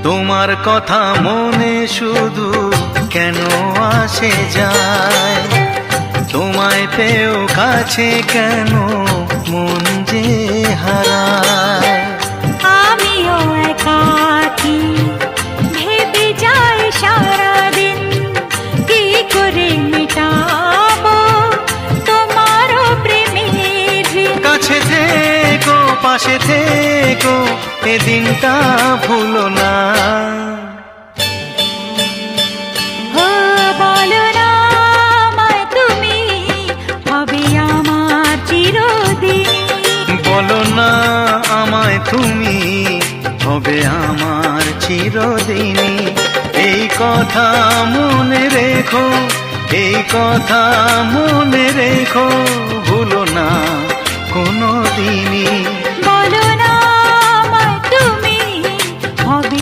তোমার কথা মনে শুধু কেন আসে যায়, তোমায় পেও কাছে কেন মন যে হারায়। আমিও একাকী ভেবে যাই সারাদিন, কি করে মেটাবো তোমারও প্রেমের ঋণ। কাছে থেকো পাশে থেকো এ দিনটা ভুলো না। ও বলো না আমায় তুমি, হবে আমার চিরদিন। বলো না আমায় তুমি, হবে আমার চিরদিনই। এই কথা মনে রেখো, এই কথা মনে রেখো, ভুলো না কোনো দিনই।